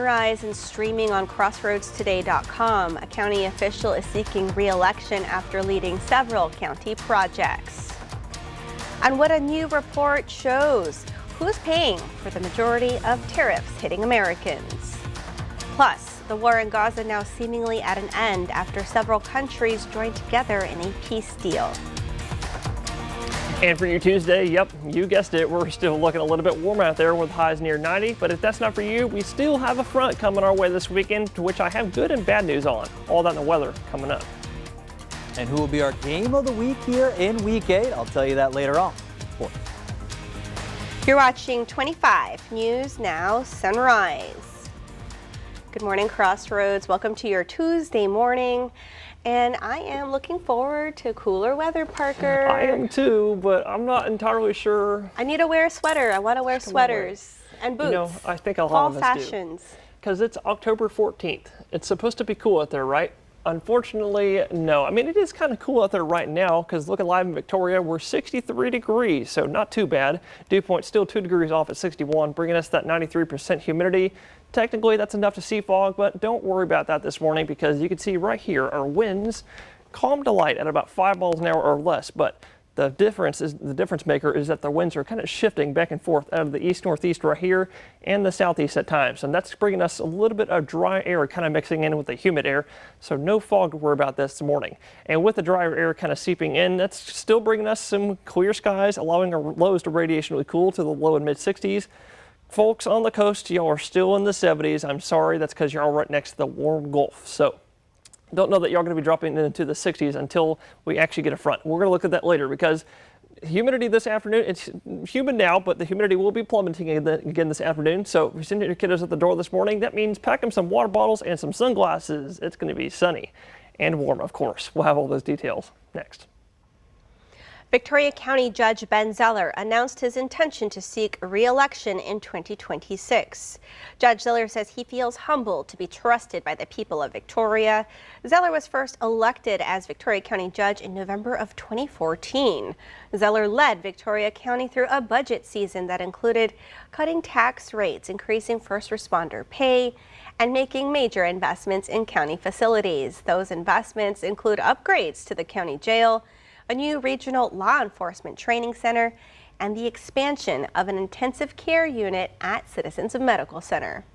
Rise and streaming on crossroadstoday.com. A county official is seeking re-election after leading several county projects. And what a new report shows: who's paying for the majority of tariffs hitting Americans. Plus, the war in Gaza now seemingly at an end after several countries joined together in a peace deal. And for your Tuesday, yep, you guessed it, we're still looking a little bit warm out there with highs near 90. But if that's not for you, we still have a front coming our way this weekend, to which I have good and bad news on. All that in the weather coming up. And who will be our game of the week here in Week 8? I'll tell you that later on. You're watching 25 News Now Sunrise. Good morning, Crossroads. Welcome to your Tuesday morning. And I am looking forward to cooler weather, Parker. I am too, but I'm not entirely sure. I need to wear a sweater. I want to wear sweaters and boots. You know, I think a lot Fall of us fashions. Because it's October 14th. It's supposed to be cool out there, right? Unfortunately, no. I mean, it is kind of cool out there right now, because looking live in Victoria, we're 63 degrees, so not too bad. Dew point still 2 degrees off at 61, bringing us that 93% humidity. Technically, that's enough to see fog, but don't worry about that this morning, because you can see right here our winds calm to light at about 5 miles an hour or less. But the difference maker is that the winds are kind of shifting back and forth out of the east-northeast right here and the southeast at times. And that's bringing us a little bit of dry air kind of mixing in with the humid air. So no fog to worry about this morning. And with the drier air kind of seeping in, that's still bringing us some clear skies, allowing our lows to radiationally cool to the low and mid 60s. Folks on the coast, y'all are still in the 70s. I'm sorry, that's because you're all right next to the warm Gulf. So don't know that y'all going to be dropping into the 60s until we actually get a front. We're going to look at that later, because humidity this afternoon, it's humid now, but the humidity will be plummeting again this afternoon. So if you're sending your kiddos at the door this morning, that means pack them some water bottles and some sunglasses. It's going to be sunny and warm, of course. We'll have all those details next. Victoria County Judge Ben Zeller announced his intention to seek re-election in 2026. Judge Zeller says he feels humbled to be trusted by the people of Victoria. Zeller was first elected as Victoria County Judge in November of 2014. Zeller led Victoria County through a budget season that included cutting tax rates, increasing first responder pay, and making major investments in county facilities. Those investments include upgrades to the county jail, a new regional law enforcement training center, and the expansion of an intensive care unit at Citizens Medical Center.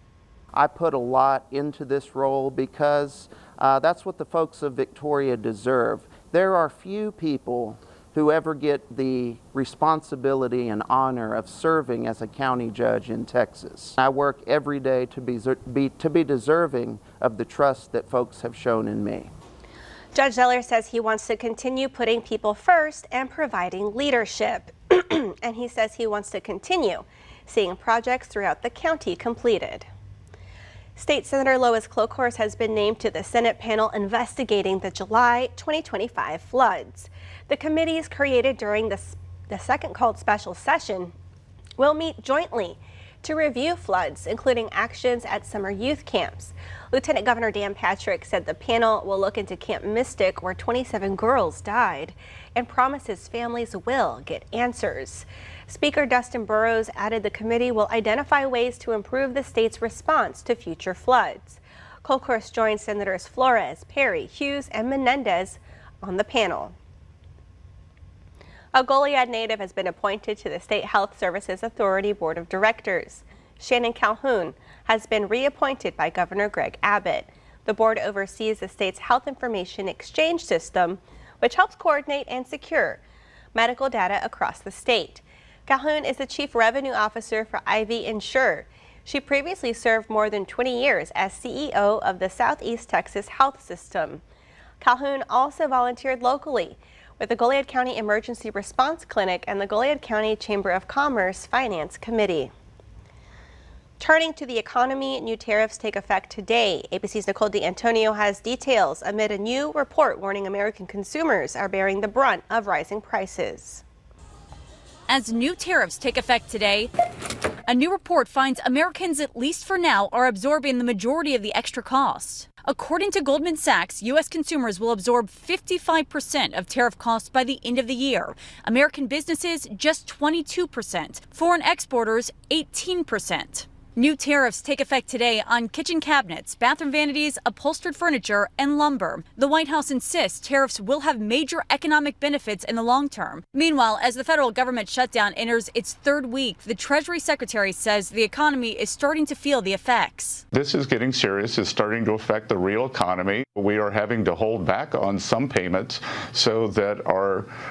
I put a lot into this role because that's what the folks of Victoria deserve. There are few people who ever get the responsibility and honor of serving as a county judge in Texas. I work every day to be deserving of the trust that folks have shown in me. Judge Zeller says he wants to continue putting people first and providing leadership. And he says he wants to continue seeing projects throughout the county completed. State Senator Lois Klokhorst has been named to the Senate panel investigating the July 2025 floods. The committees created during the second called special session will meet jointly to review floods, including actions at summer youth camps. Lieutenant Governor Dan Patrick said the panel will look into Camp Mystic, where 27 girls died, and promises families will get answers. Speaker Dustin Burrows added the committee will identify ways to improve the state's response to future floods. Klokhorst joined Senators Flores, Perry, Hughes, and Menendez on the panel. A Goliad native has been appointed to the State Health Services Authority Board of Directors. Shannon Calhoun has been reappointed by Governor Greg Abbott. The board oversees the state's health information exchange system, which helps coordinate and secure medical data across the state. Calhoun is the Chief Revenue Officer for Ivy Insure. She previously served more than 20 years as CEO of the Southeast Texas Health System. Calhoun also volunteered locally with the Goliad County Emergency Response Clinic and the Goliad County Chamber of Commerce Finance Committee. Turning to the economy, new tariffs take effect today. ABC's Nicole D'Antonio has details amid a new report warning American consumers are bearing the brunt of rising prices. As new tariffs take effect today, a new report finds Americans, at least for now, are absorbing the majority of the extra cost. According to Goldman Sachs, U.S. consumers will absorb 55% of tariff costs by the end of the year. American businesses, just 22%. Foreign exporters, 18%. New tariffs take effect today on kitchen cabinets, bathroom vanities, upholstered furniture, and lumber. The White House insists tariffs will have major economic benefits in the long term. Meanwhile, as the federal government shutdown enters its third week, the Treasury Secretary says the economy is starting to feel the effects. This is getting serious. It's starting to affect the real economy. We are having to hold back on some payments so that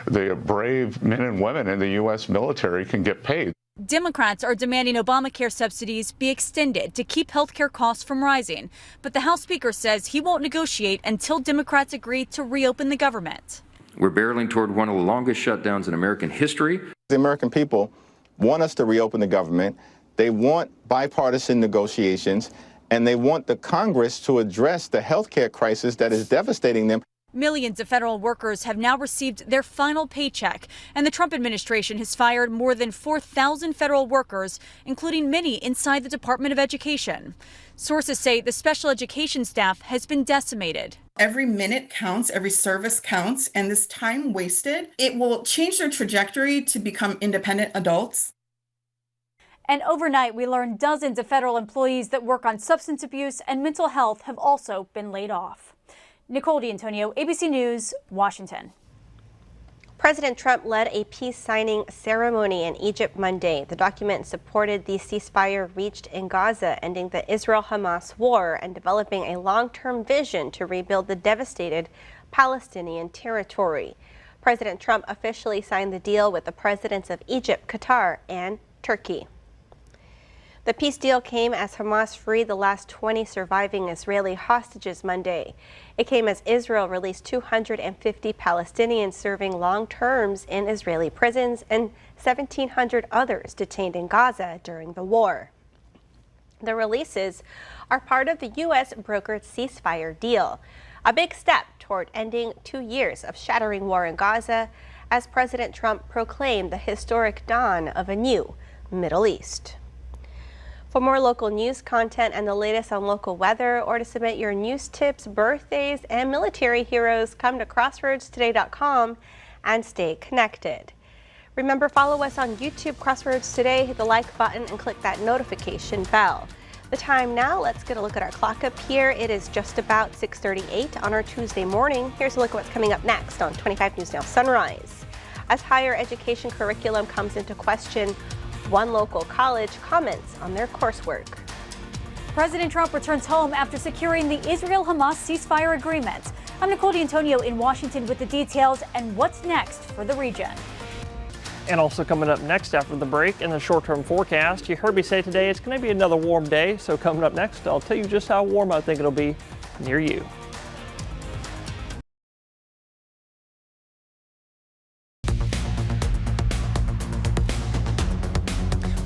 the brave men and women in the U.S. military can get paid. Democrats are demanding Obamacare subsidies be extended to keep healthcare costs from rising. But the House Speaker says he won't negotiate until Democrats agree to reopen the government. We're barreling toward one of the longest shutdowns in American history. The American people want us to reopen the government. They want bipartisan negotiations, and they want the Congress to address the healthcare crisis that is devastating them. Millions of federal workers have now received their final paycheck, and the Trump administration has fired more than 4,000 federal workers, including many inside the Department of Education. Sources say the special education staff has been decimated. Every minute counts, every service counts, and this time wasted, it will change their trajectory to become independent adults. And overnight, we learned dozens of federal employees that work on substance abuse and mental health have also been laid off. Nicole D'Antonio, ABC News, Washington. President Trump led a peace signing ceremony in Egypt Monday. The document supported the ceasefire reached in Gaza, ending the Israel-Hamas war and developing a long-term vision to rebuild the devastated Palestinian territory. President Trump officially signed the deal with the presidents of Egypt, Qatar, and Turkey. The peace deal came as Hamas freed the last 20 surviving Israeli hostages Monday. It came as Israel released 250 Palestinians serving long terms in Israeli prisons and 1,700 others detained in Gaza during the war. The releases are part of the U.S. brokered ceasefire deal, a big step toward ending 2 years of shattering war in Gaza as President Trump proclaimed the historic dawn of a new Middle East. For more local news content and the latest on local weather, or to submit your news tips, birthdays, and military heroes, come to crossroadstoday.com and stay connected. Remember, follow us on YouTube, Crossroads Today, hit the like button and click that notification bell. The time now, let's get a look at our clock up here. It is just about 6:38 on our Tuesday morning. Here's a look at what's coming up next on 25 News Now Sunrise. As higher education curriculum comes into question, one local college comments on their coursework. President Trump returns home after securing the Israel-Hamas ceasefire agreement. I'm Nicole D'Antonio in Washington with the details and what's next for the region. And also coming up next after the break in the short-term forecast, you heard me say today it's going to be another warm day. So coming up next, I'll tell you just how warm I think it'll be near you.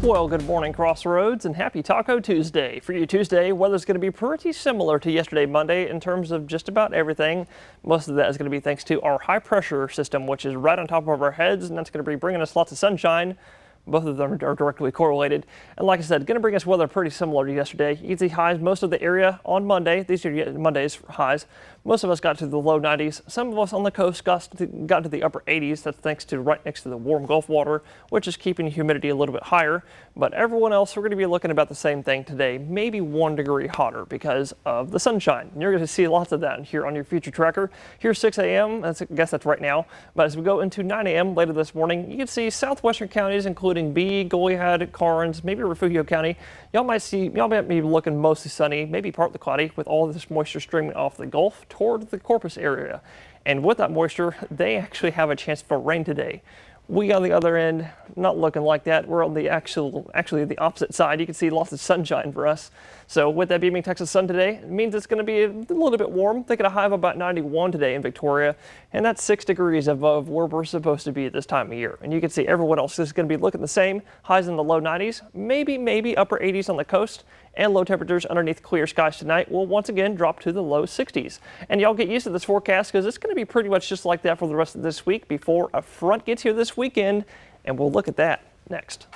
Well, good morning, Crossroads, and happy Taco Tuesday. For you Tuesday, weather's going to be pretty similar to yesterday, Monday, in terms of just about everything. Most of that is going to be thanks to our high pressure system, which is right on top of our heads, and that's going to be bringing us lots of sunshine. Both of them are directly correlated. And like I said, going to bring us weather pretty similar to yesterday. You can see highs most of the area on Monday. These are Monday's highs. Most of us got to the low 90s. Some of us on the coast got to the upper 80s. That's thanks to right next to the warm Gulf water, which is keeping humidity a little bit higher. But everyone else, we're going to be looking about the same thing today, maybe 1 degree hotter because of the sunshine. And you're going to see lots of that here on your future tracker. Here's 6 a.m. I guess that's right now. But as we go into 9 a.m. later this morning, you can see southwestern counties, including Bee, Goliad, Karnes, maybe Refugio County. Y'all might be looking mostly sunny, maybe partly cloudy, with all this moisture streaming off the Gulf toward the Corpus area. And with that moisture, they actually have a chance for rain today. We on the other end, not looking like that. We're on the actually the opposite side. You can see lots of sunshine for us. So with that beaming Texas sun today, it means it's going to be a little bit warm. Thinking a high of about 91 today in Victoria, and that's 6 degrees above where we're supposed to be at this time of year. And you can see everyone else is going to be looking the same. Highs in the low 90s, maybe upper 80s on the coast, and low temperatures underneath clear skies tonight will once again drop to the low 60s. And y'all get used to this forecast because it's going to be pretty much just like that for the rest of this week before a front gets here this weekend, and we'll look at that next.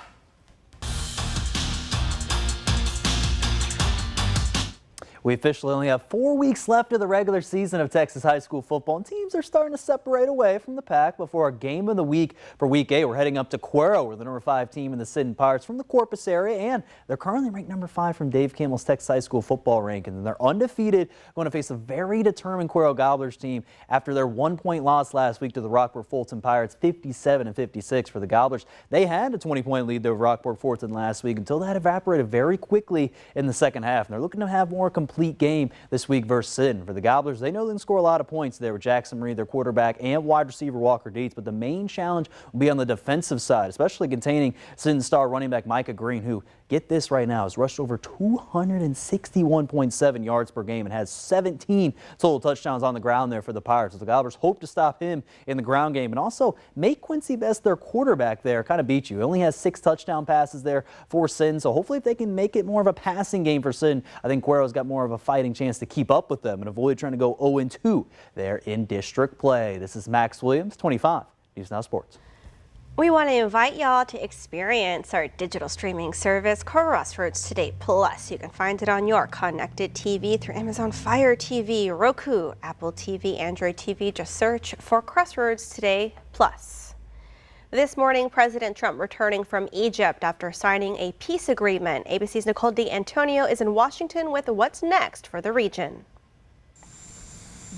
We officially only have 4 weeks left of the regular season of Texas high school football, and teams are starting to separate away from the pack. Before our game of the week for Week 8, we're heading up to Cuero. We're the number 5 team in the Sinton Pirates from the Corpus area, and they're currently ranked number 5 from Dave Campbell's Texas high school football rankings. And they're undefeated, going to face a very determined Cuero Gobblers team after their 1-point loss last week to the Rockport Fulton Pirates, 57-56 for the Gobblers. They had a 20-point lead over Rockport Fulton last week until that evaporated very quickly in the second half. And they're looking to have more complete game this week versus Sinton. For the Gobblers, they know they can score a lot of points there with Jackson Reed, their quarterback, and wide receiver Walker Dietz, but the main challenge will be on the defensive side, especially containing Sinton star running back Micah Green, who, get this right now, has rushed over 261.7 yards per game and has 17 total touchdowns on the ground there for the Pirates. So the Gobblers hope to stop him in the ground game and also make Quincy Best, their quarterback there, kind of beat you. He only has 6 touchdown passes there for Sinton, so hopefully if they can make it more of a passing game for Sinton, I think Cuero's got more of a fighting chance to keep up with them and avoid trying to go 0-2 there in district play. This is Max Williams, 25 News Now Sports. We want to invite y'all to experience our digital streaming service, Crossroads Today Plus. You can find it on your connected TV through Amazon Fire TV, Roku, Apple TV, Android TV. Just search for Crossroads Today Plus. This morning, President Trump returning from Egypt after signing a peace agreement. ABC's Nicole D'Antonio is in Washington with what's next for the region.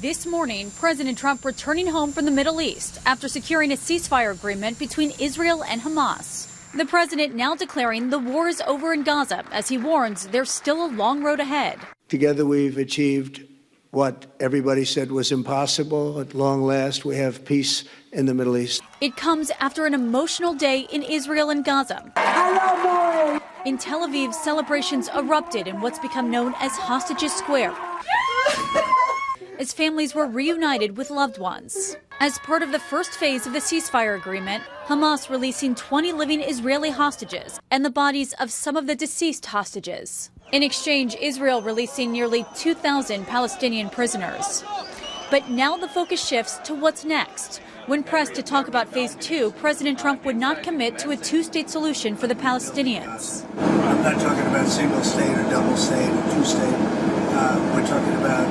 This morning, President Trump returning home from the Middle East after securing a ceasefire agreement between Israel and Hamas. The president now declaring the war is over in Gaza as he warns there's still a long road ahead. Together we've achieved what everybody said was impossible. At long last, we have peace in the Middle East. It comes after an emotional day in Israel and Gaza. In Tel Aviv, celebrations erupted in what's become known as Hostages Square, as families were reunited with loved ones. As part of the first phase of the ceasefire agreement, Hamas releasing 20 living Israeli hostages and the bodies of some of the deceased hostages. In exchange, Israel releasing nearly 2,000 Palestinian prisoners. But now the focus shifts to what's next. When pressed to talk about phase 2, President Trump would not commit to a 2-state solution for the Palestinians. I'm not talking about single state or double state or 2-state. We're talking about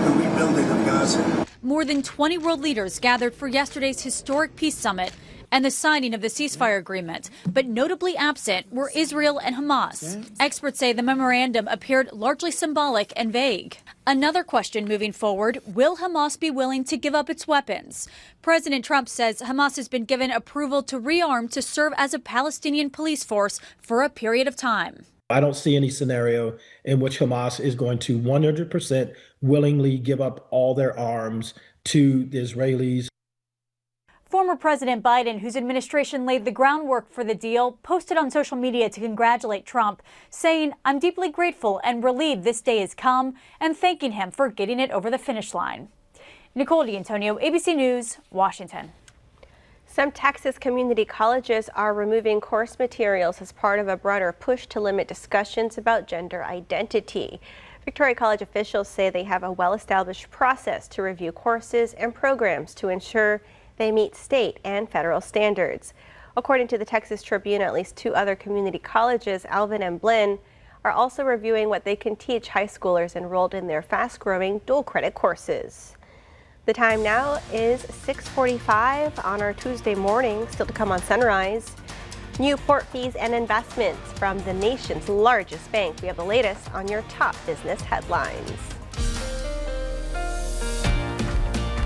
the rebuilding of Gaza. More than 20 world leaders gathered for yesterday's historic peace summit and the signing of the ceasefire agreement, but notably absent were Israel and Hamas. Experts say the memorandum appeared largely symbolic and vague. Another question moving forward, will Hamas be willing to give up its weapons? President Trump says Hamas has been given approval to rearm to serve as a Palestinian police force for a period of time. I don't see any scenario in which Hamas is going to 100% willingly give up all their arms to the Israelis. Former President Biden, whose administration laid the groundwork for the deal, posted on social media to congratulate Trump, saying, "I'm deeply grateful and relieved this day has come," and thanking him for getting it over the finish line. Nicole D'Antonio, ABC News, Washington. Some Texas community colleges are removing course materials as part of a broader push to limit discussions about gender identity. Victoria College officials say they have a well-established process to review courses and programs to ensure they meet state and federal standards. According to the Texas Tribune, at least 2 other community colleges, Alvin and Blinn, are also reviewing what they can teach high schoolers enrolled in their fast-growing dual-credit courses. The time now is 6:45 on our Tuesday morning, still to come on Sunrise. New port fees and investments from the nation's largest bank. We have the latest on your top business headlines.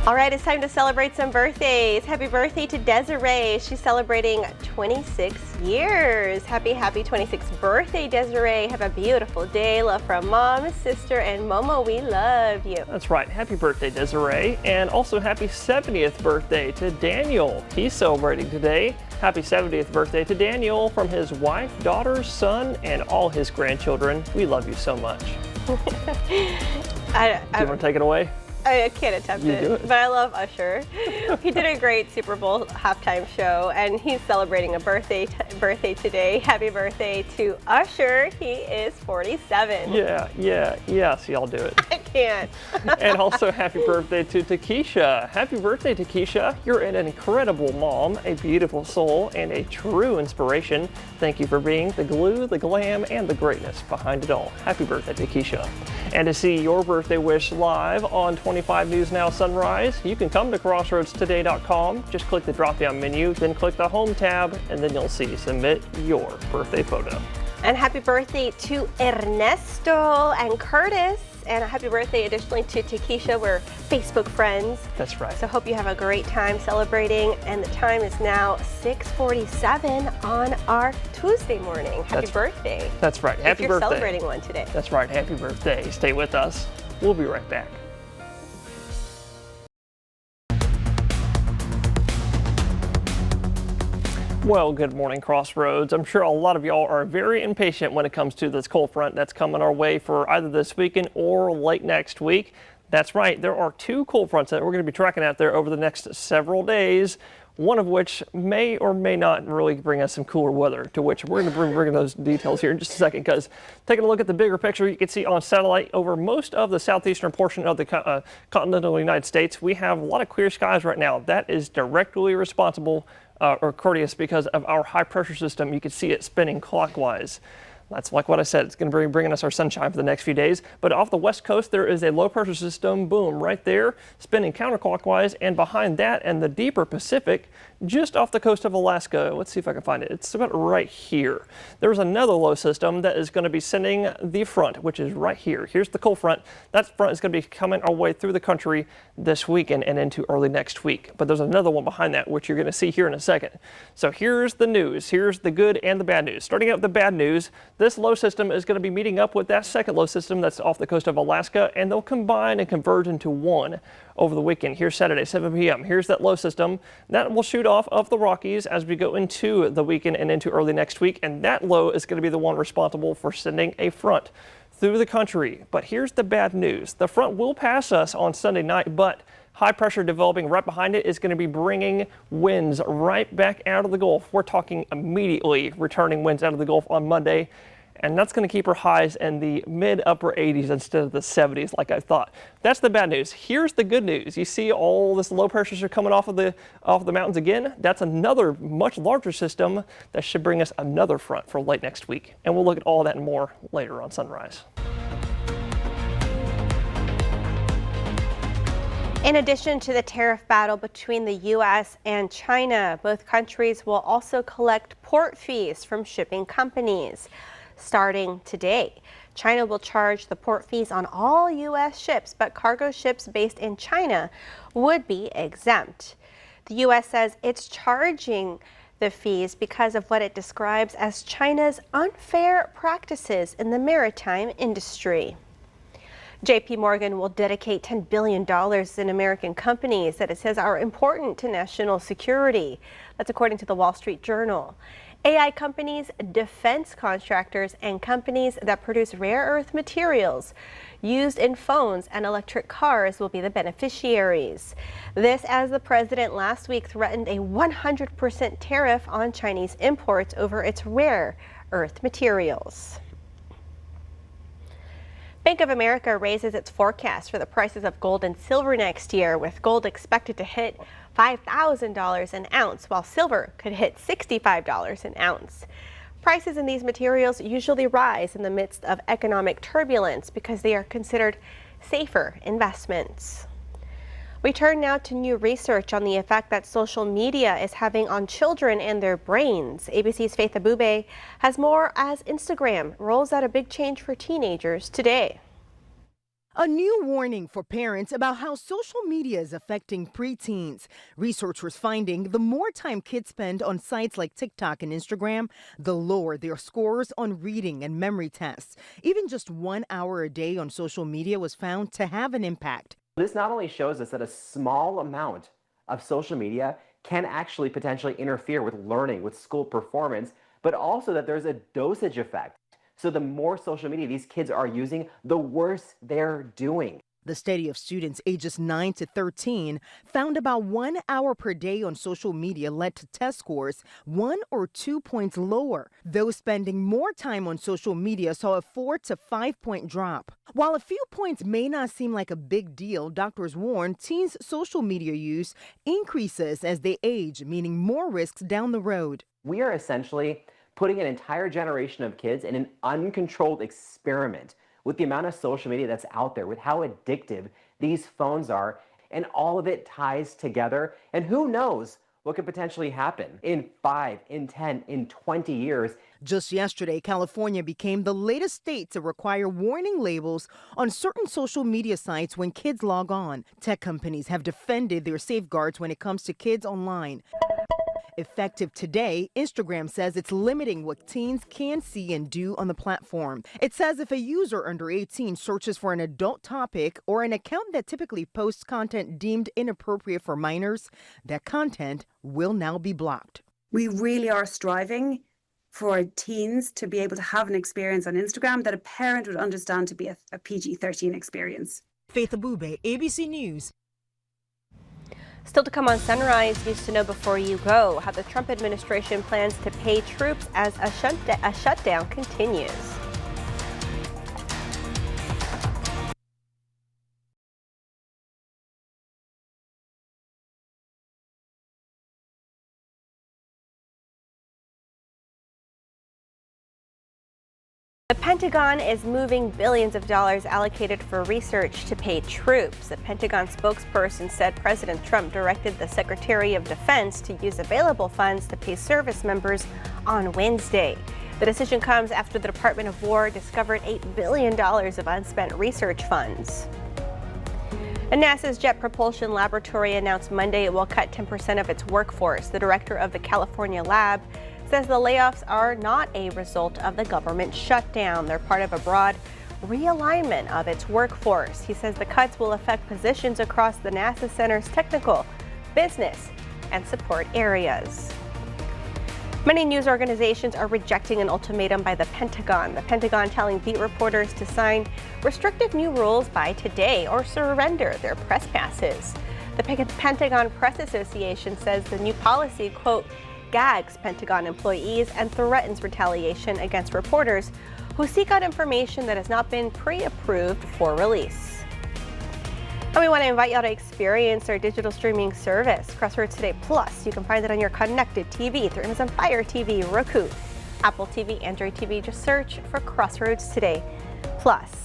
All right, it's time to celebrate some birthdays. Happy birthday to Desiree. She's celebrating 26 years. Happy 26th birthday, Desiree. Have a beautiful day. Love from Mom, sister, and Momo. We love you. That's right. Happy birthday, Desiree. And also happy 70th birthday to Daniel. He's celebrating today. Happy 70th birthday to Daniel from his wife, daughter, son, and all his grandchildren. We love you so much. Do you want to take it away? I can't attempt You it, do it. but I love Usher. He did a great Super Bowl halftime show, and he's celebrating a birthday today. Happy birthday to Usher. He is 47. Yes, y'all do it. I can't. And also happy birthday to Takesha. Happy birthday, Takesha. You're an incredible mom, a beautiful soul, and a true inspiration. Thank you for being the glue, the glam, and the greatness behind it all. Happy birthday, Takesha. And to see your birthday wish live on 25 News Now Sunrise, you can come to crossroadstoday.com. Just click the drop-down menu, then click the Home tab, and then you'll see Submit Your Birthday Photo. And happy birthday to Ernesto and Curtis. And a happy birthday additionally to Takesha. We're Facebook friends. That's right. So hope you have a great time celebrating. And the time is now 6:47 on our Tuesday morning. Happy birthday. That's right. Happy if you're birthday. celebrating one today. That's right. Happy birthday. Stay with us. We'll be right back. Well, good morning, Crossroads. I'm sure a lot of y'all are very impatient when it comes to this cold front that's coming our way for either this weekend or late next week. That's right, there are two cold fronts that we're going to be tracking out there over the next several days, one of which may or may not really bring us some cooler weather, to which we're going to be bringing those details here in just a second, because taking a look at the bigger picture, you can see on satellite over most of the southeastern portion of the continental United States, we have a lot of clear skies right now. That is directly responsible or courteous because of our high pressure system. You can see it spinning clockwise. That's like what I said, it's going to be bringing us our sunshine for the next few days. But off the west coast, there is a low pressure system, boom, right there, spinning counterclockwise. And behind that and the deeper Pacific, just off the coast of Alaska, let's see if I can find it. It's about right here. There's another low system that is going to be sending the front, which is right here. Here's the cold front. That front is going to be coming our way through the country this weekend and into early next week. But there's another one behind that, which you're going to see here in a second. So here's the news. Here's the good and the bad news. Starting out with the bad news, this low system is going to be meeting up with that second low system that's off the coast of Alaska, and they'll combine and converge into one over the weekend. Here's Saturday, 7 p.m. Here's that low system. That will shoot off of the Rockies as we go into the weekend and into early next week, and that low is going to be the one responsible for sending a front through the country. But here's the bad news. The front will pass us on Sunday night, but high pressure developing right behind it is going to be bringing winds right back out of the Gulf. We're talking immediately returning winds out of the Gulf on Monday. And that's going to keep our highs in the mid-upper 80s instead of the 70s like I thought. That's the bad news. Here's the good news. You see all this low pressures are coming off of the mountains again. That's another much larger system that should bring us another front for late next week. And we'll look at all that and more later on Sunrise. In addition to the tariff battle between the U.S. and China, both countries will also collect port fees from shipping companies. Starting today, China will charge the port fees on all U.S. ships, but cargo ships based in China would be exempt. The U.S. says it's charging the fees because of what it describes as China's unfair practices in the maritime industry. JP Morgan will dedicate $10 billion in American companies that it says are important to national security. That's according to the Wall Street Journal. AI companies, defense contractors, and companies that produce rare earth materials used in phones and electric cars will be the beneficiaries. This as the president last week threatened a 100% tariff on Chinese imports over its rare earth materials. Bank of America raises its forecast for the prices of gold and silver next year, with gold expected to hit $5,000 an ounce, while silver could hit $65 an ounce. Prices in these materials usually rise in the midst of economic turbulence because they are considered safer investments. We turn now to new research on the effect that social media is having on children and their brains. ABC's Faith Abube has more as Instagram rolls out a big change for teenagers today. A new warning for parents about how social media is affecting preteens. Researchers finding the more time kids spend on sites like TikTok and Instagram, the lower their scores on reading and memory tests. Even just 1 hour a day on social media was found to have an impact. This not only shows us that a small amount of social media can actually potentially interfere with learning, with school performance, but also that there's a dosage effect. So the more social media these kids are using, the worse they're doing. The study of students ages 9 to 13 found about 1 hour per day on social media led to test scores 1 or 2 points lower. Those spending more time on social media saw a 4 to 5 point drop. While a few points may not seem like a big deal, doctors warn teens' social media use increases as they age, meaning more risks down the road. We are essentially putting an entire generation of kids in an uncontrolled experiment with the amount of social media that's out there, with how addictive these phones are, and all of it ties together. And who knows what could potentially happen in 5, in 10, in 20 years. Just yesterday, California became the latest state to require warning labels on certain social media sites when kids log on. Tech companies have defended their safeguards when it comes to kids online. Effective today, Instagram says it's limiting what teens can see and do on the platform. It says if a user under 18 searches for an adult topic or an account that typically posts content deemed inappropriate for minors, that content will now be blocked. We really are striving for teens to be able to have an experience on Instagram that a parent would understand to be a PG-13 experience. Faith Abube, ABC News. Still to come on Sunrise, news to know before you go, how the Trump administration plans to pay troops as a shutdown continues. The Pentagon is moving billions of dollars allocated for research to pay troops. A Pentagon spokesperson said President Trump directed the Secretary of Defense to use available funds to pay service members on Wednesday. The decision comes after the Department of War discovered $8 billion of unspent research funds. And NASA's Jet Propulsion Laboratory announced Monday it will cut 10% of its workforce. The director of the California lab says the layoffs are not a result of the government shutdown. They're part of a broad realignment of its workforce. He says the cuts will affect positions across the NASA Center's technical, business, and support areas. Many news organizations are rejecting an ultimatum by the Pentagon. The Pentagon telling beat reporters to sign restrictive new rules by today or surrender their press passes. The Pentagon Press Association says the new policy, quote, gags Pentagon employees and threatens retaliation against reporters who seek out information that has not been pre-approved for release. And we want to invite you to experience our digital streaming service, Crossroads Today Plus. You can find it on your connected TV through Amazon Fire TV, Roku, Apple TV, Android TV. Just search for Crossroads Today Plus.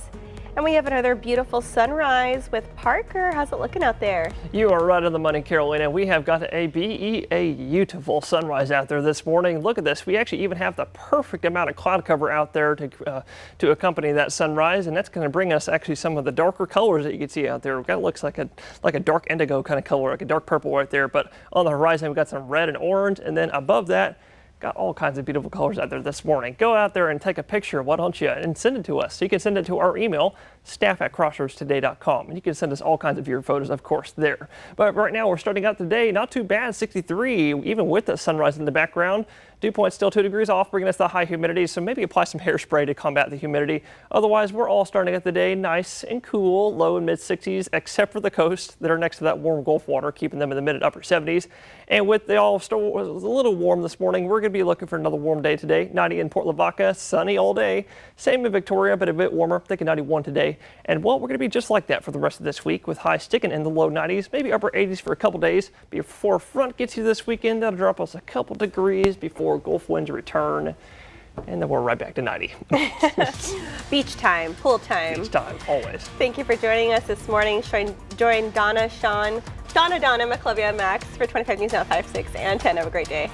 And we have another beautiful sunrise with Parker. How's it looking out there? You are right on the money, Carolina. We have got a beautiful sunrise out there this morning. Look at this. We actually even have the perfect amount of cloud cover out there to accompany that sunrise, and that's going to bring us actually some of the darker colors that you can see out there. We've got looks like a dark indigo kind of color, like a dark purple right there. But on the horizon, we've got some red and orange, and then above that, got all kinds of beautiful colors out there this morning. Go out there and take a picture, why don't you, and send it to us. So you can send it to our email, staff@crossroadstoday.com. And you can send us all kinds of your photos, of course, there. But right now, we're starting out the day, not too bad, 63, even with the sunrise in the background. Dew point still 2 degrees off, bringing us the high humidity, so maybe apply some hairspray to combat the humidity. Otherwise, we're all starting out the day nice and cool, low and mid 60s, except for the coast that are next to that warm Gulf water, keeping them in the mid and upper 70s. And with the all still was a little warm this morning, we're going to be looking for another warm day today. 90 in Port Lavaca, sunny all day. Same in Victoria, but a bit warmer, thinking 91 today. And well, we're going to be just like that for the rest of this week, with highs sticking in the low 90s, maybe upper 80s for a couple days. Before front gets you this weekend, that'll drop us a couple degrees before Gulf winds return, and then we're right back to 90. Beach time, pool time. Beach time, always. Thank you for joining us this morning. Join Donna, Sean, Donna, McClevia, and Max for 25 News Now 5, 6, and 10. Have a great day.